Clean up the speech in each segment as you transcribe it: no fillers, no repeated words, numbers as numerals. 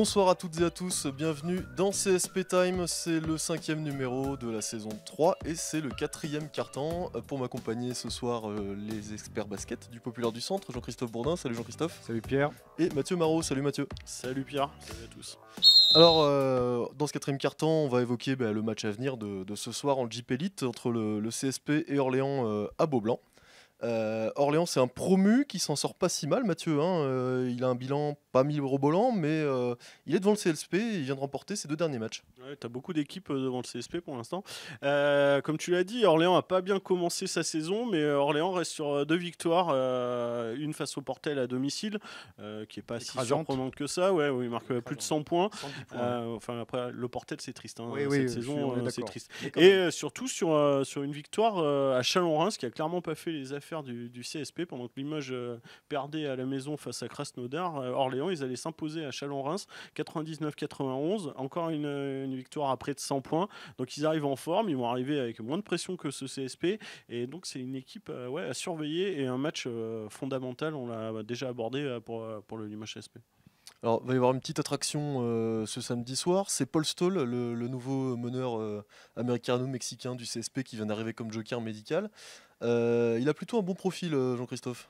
Bonsoir à toutes et à tous, bienvenue dans CSP Time, c'est le 5e numéro de la saison 3 et c'est le 4e quart-temps. Pour m'accompagner ce soir, les experts basket du Populaire du Centre, Jean-Christophe Bourdin, salut Jean-Christophe. Salut Pierre. Et Mathieu Marot, salut Mathieu. Salut Pierre, salut à tous. Alors, dans ce 4e quart-temps, on va évoquer le match à venir de ce soir en Jeep Elite entre le CSP et Orléans à Beaublanc. Orléans, c'est un promu qui s'en sort pas si mal, Mathieu. Il a un bilan pas mirobolant, mais il est devant le CSP et il vient de remporter ses 2 derniers matchs. Ouais, tu as beaucoup d'équipes devant le CSP pour l'instant. Comme tu l'as dit, Orléans n'a pas bien commencé sa saison, mais Orléans reste sur 2 victoires. Une face au Portel à domicile, qui n'est pas si surprenante que ça. Ouais, où il marque plus de 100 points. Enfin, après, le Portel, c'est triste. Cette saison, c'est triste. Et surtout sur une victoire à Chalon-Reims, qui a clairement pas fait les affaires du CSP, pendant que Limoges perdait à la maison face à Krasnodar. Orléans, ils allaient s'imposer à Chalon-Reims 99-91, encore une victoire à près de 100 points, donc ils arrivent en forme, ils vont arriver avec moins de pression que ce CSP, et donc c'est une équipe à surveiller, et un match fondamental, on l'a déjà abordé pour le Limoges CSP. Alors, il va y avoir une petite attraction ce samedi soir. C'est Paul Stoll, le nouveau meneur américano-mexicain du CSP qui vient d'arriver comme joker médical. Il a plutôt un bon profil, Jean-Christophe.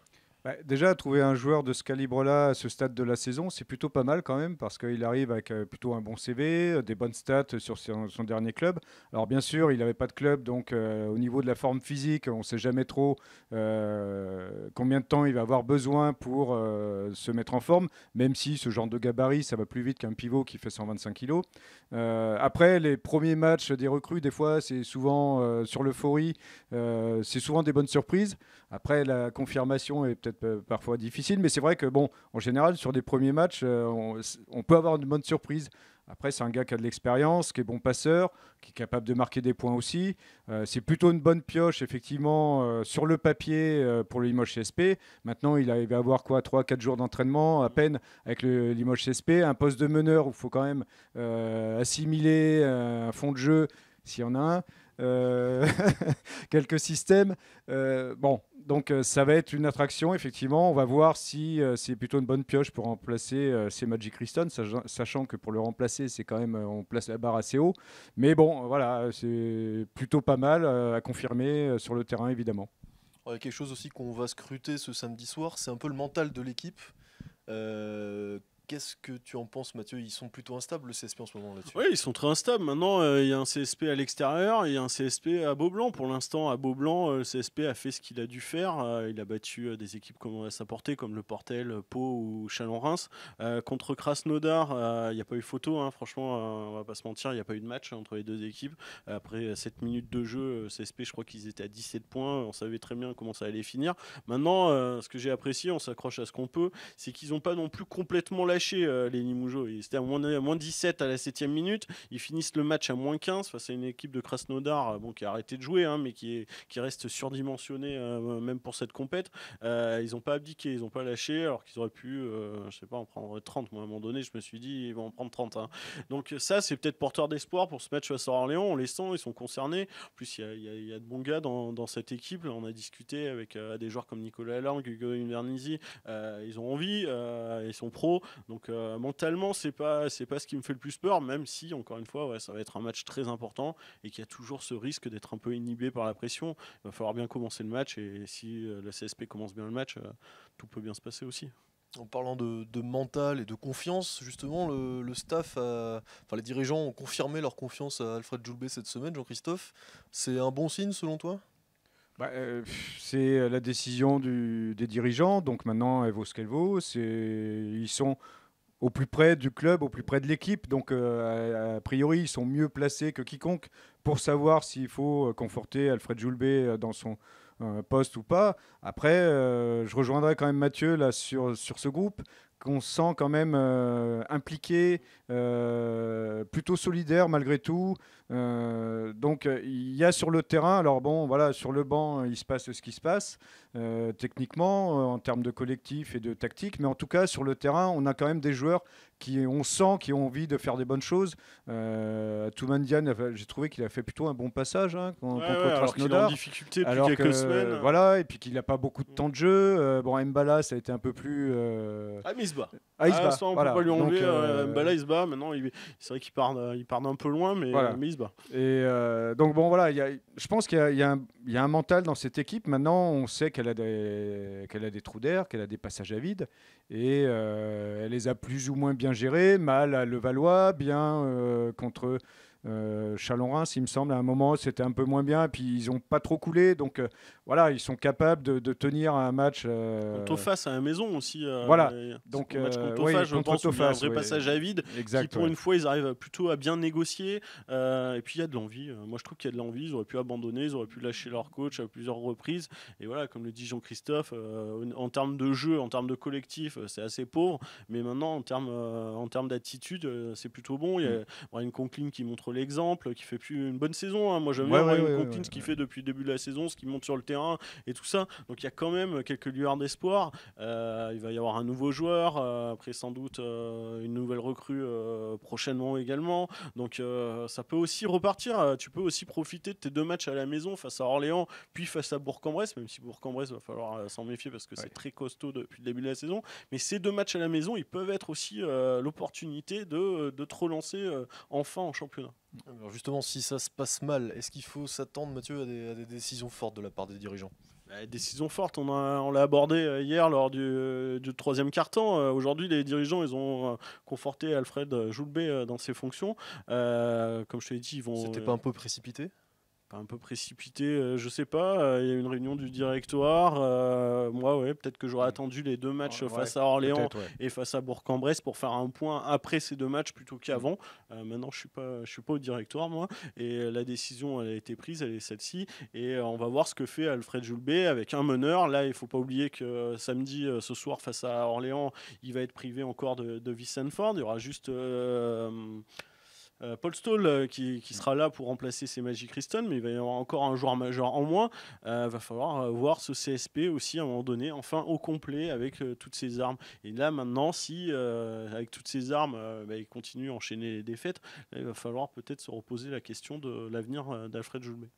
Déjà, trouver un joueur de ce calibre-là à ce stade de la saison, c'est plutôt pas mal quand même, parce qu'il arrive avec plutôt un bon CV, des bonnes stats sur son dernier club. Alors bien sûr, il n'avait pas de club, donc au niveau de la forme physique, on ne sait jamais trop combien de temps il va avoir besoin pour se mettre en forme, même si ce genre de gabarit, ça va plus vite qu'un pivot qui fait 125 kg. Après, les premiers matchs des recrues, des fois, c'est souvent sur l'euphorie, c'est souvent des bonnes surprises. Après, la confirmation est peut-être parfois difficile, mais c'est vrai que en général, sur des premiers matchs, on peut avoir une bonne surprise. Après, c'est un gars qui a de l'expérience, qui est bon passeur, qui est capable de marquer des points aussi. C'est plutôt une bonne pioche, effectivement, sur le papier pour le Limoges CSP. Maintenant, il va avoir 3-4 jours d'entraînement à peine avec le Limoges CSP. Un poste de meneur où il faut quand même assimiler un fond de jeu, s'il y en a un. Quelques systèmes. Donc ça va être une attraction, effectivement. On va voir si c'est plutôt une bonne pioche pour remplacer ces Magic Christon, sachant que pour le remplacer, c'est quand même, on place la barre assez haut. Mais bon, voilà, c'est plutôt pas mal à confirmer sur le terrain, évidemment. Il y a quelque chose aussi qu'on va scruter ce samedi soir, c'est un peu le mental de l'équipe. Qu'est-ce que tu en penses, Mathieu? Ils sont plutôt instables, le CSP, en ce moment là-dessus. Oui, ils sont très instables. Maintenant, il y a un CSP à l'extérieur, il y a un CSP à Beaublanc. Pour l'instant, à Beaublanc, le CSP a fait ce qu'il a dû faire. Il a battu des équipes à sa portée, comme le Portel, Pau ou Chalon-Reims. Contre Krasnodar, il n'y a pas eu photo. Franchement, on va pas se mentir, il n'y a pas eu de match entre les deux équipes. Après 7 minutes de jeu, CSP, je crois qu'ils étaient à 17 points. On savait très bien comment ça allait finir. Maintenant, ce que j'ai apprécié, on s'accroche à ce qu'on peut, c'est qu'ils n'ont pas non plus complètement lâché les Limougeaux. C'était à moins 17 à la 7e minute. Ils finissent le match à moins 15 face à une équipe de Krasnodar qui a arrêté de jouer, mais qui reste surdimensionnée même pour cette compète. Ils n'ont pas abdiqué, ils n'ont pas lâché, alors qu'ils auraient pu, je sais pas, en prendre 30. Moi, à un moment donné, je me suis dit, ils vont en prendre 30. Donc ça, c'est peut-être porteur d'espoir pour ce match face à Orléans. On les sent, ils sont concernés. En plus, il y a de bons gars dans cette équipe. Là, on a discuté avec des joueurs comme Nicolas Lang, Hugo Invernizzi. Ils ont envie, ils sont pros. Donc mentalement, c'est pas ce qui me fait le plus peur, même si, encore une fois, ça va être un match très important et qu'il y a toujours ce risque d'être un peu inhibé par la pression. Il va falloir bien commencer le match, et si la CSP commence bien le match, tout peut bien se passer aussi. En parlant de mental et de confiance, justement, le staff, les dirigeants ont confirmé leur confiance à Alfred Joulbey cette semaine, Jean-Christophe. C'est un bon signe selon toi? C'est la décision des dirigeants, donc maintenant elle vaut ce qu'elle vaut. Ils sont au plus près du club, au plus près de l'équipe, donc a priori ils sont mieux placés que quiconque pour savoir s'il faut conforter Alfred Joulbey dans son poste ou pas. Après, je rejoindrai quand même Mathieu là, sur ce groupe, qu'on sent quand même impliqué, plutôt solidaire malgré tout. Donc il y a sur le terrain, alors sur le banc il se passe ce qui se passe techniquement en termes de collectif et de tactique, mais en tout cas sur le terrain on a quand même des joueurs qui ont envie de faire des bonnes choses. Toumandian, j'ai trouvé qu'il a fait plutôt un bon passage contre Krasnodar. Alors qu'il est en difficulté depuis quelques semaines. Voilà, et puis qu'il n'a pas beaucoup de temps de jeu. Mbala, ça a été un peu plus... mais il se bat. Ah, il se bat. Ça, on Voilà. peut pas lui enlever. Donc, Là, il se bat. Maintenant, c'est vrai qu'il part d'un peu loin, mais il se bat. Et donc bon voilà, je pense qu'il y a un mental dans cette équipe. Maintenant, on sait qu'elle a des trous d'air, qu'elle a des passages à vide, et elle les a plus ou moins bien gérés. Mal à Levallois, bien contre Chalon-Reims, il me semble. À un moment, c'était un peu moins bien, et puis ils n'ont pas trop coulé. Donc voilà, ils sont capables de tenir un match. Tofaş à la maison aussi. Voilà. Donc le match contre Tofaş, je pense qu'il y a un vrai passage à vide. Exact, qui pour une fois, ils arrivent plutôt à bien négocier. Et puis il y a de l'envie. Moi, je trouve qu'il y a de l'envie. Ils auraient pu abandonner, ils auraient pu lâcher leur coach à plusieurs reprises. Et voilà, comme le dit Jean-Christophe, en termes de jeu, en termes de collectif, c'est assez pauvre. Mais maintenant, en termes d'attitude, c'est plutôt bon. Il y a Brian Conklin qui montre l'exemple, qui fait plus une bonne saison. Hein. Moi, j'aime bien Brian Conklin, ce qu'il fait depuis le début de la saison, ce qu'il monte sur le terrain et tout ça. Donc il y a quand même quelques lueurs d'espoir. Il va y avoir un nouveau joueur, après sans doute une nouvelle recrue prochainement également. Donc ça peut aussi repartir. Tu peux aussi profiter de tes 2 matchs à la maison face à Orléans, puis face à Bourg-en-Bresse, même si Bourg-en-Bresse va falloir s'en méfier parce que c'est très costaud depuis le début de la saison. Mais ces 2 matchs à la maison, ils peuvent être aussi l'opportunité de te relancer enfin en championnat. Alors justement, si ça se passe mal, est-ce qu'il faut s'attendre, Mathieu, à des décisions fortes de la part des dirigeants ? Décision forte, on l'a abordé hier lors du 3e quart-temps. Aujourd'hui, les dirigeants, ils ont conforté Alfred Joulbey dans ses fonctions. Comme je te l'ai dit, ils vont... C'était pas un peu précipité ? Pas un peu précipité, je sais pas. Il y a eu une réunion du directoire. Moi, peut-être que j'aurais attendu les 2 matchs face à Orléans et face à Bourg-en-Bresse pour faire un point après ces 2 matchs plutôt qu'avant. Maintenant, je suis pas au directoire, moi. Et la décision, elle a été prise, elle est celle-ci. Et on va voir ce que fait Alfred Joulbey avec un meneur. Là, il faut pas oublier que samedi, ce soir, face à Orléans, il va être privé encore de Vicent Ford. Il y aura juste... Paul Stoll qui sera là pour remplacer ces Magic Christon, mais il va y avoir encore un joueur majeur en moins. Va falloir voir ce CSP aussi à un moment donné, enfin au complet avec toutes ses armes. Et là maintenant, si avec toutes ces armes, il continue à enchaîner les défaites, là, il va falloir peut-être se reposer la question de l'avenir d'Alfred Joulbey.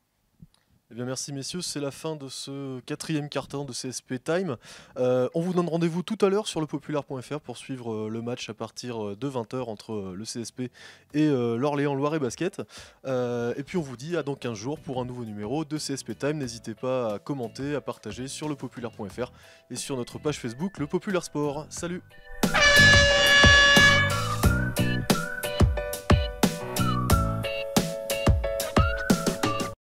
Eh bien merci messieurs, c'est la fin de ce 4e quart-temps de CSP Time. On vous donne rendez-vous tout à l'heure sur lepopulaire.fr pour suivre le match à partir de 20h entre le CSP et l'Orléans Loiret Basket. Et puis on vous dit à dans 15 jours pour un nouveau numéro de CSP Time. N'hésitez pas à commenter, à partager sur lepopulaire.fr et sur notre page Facebook Le Populaire Sport. Salut!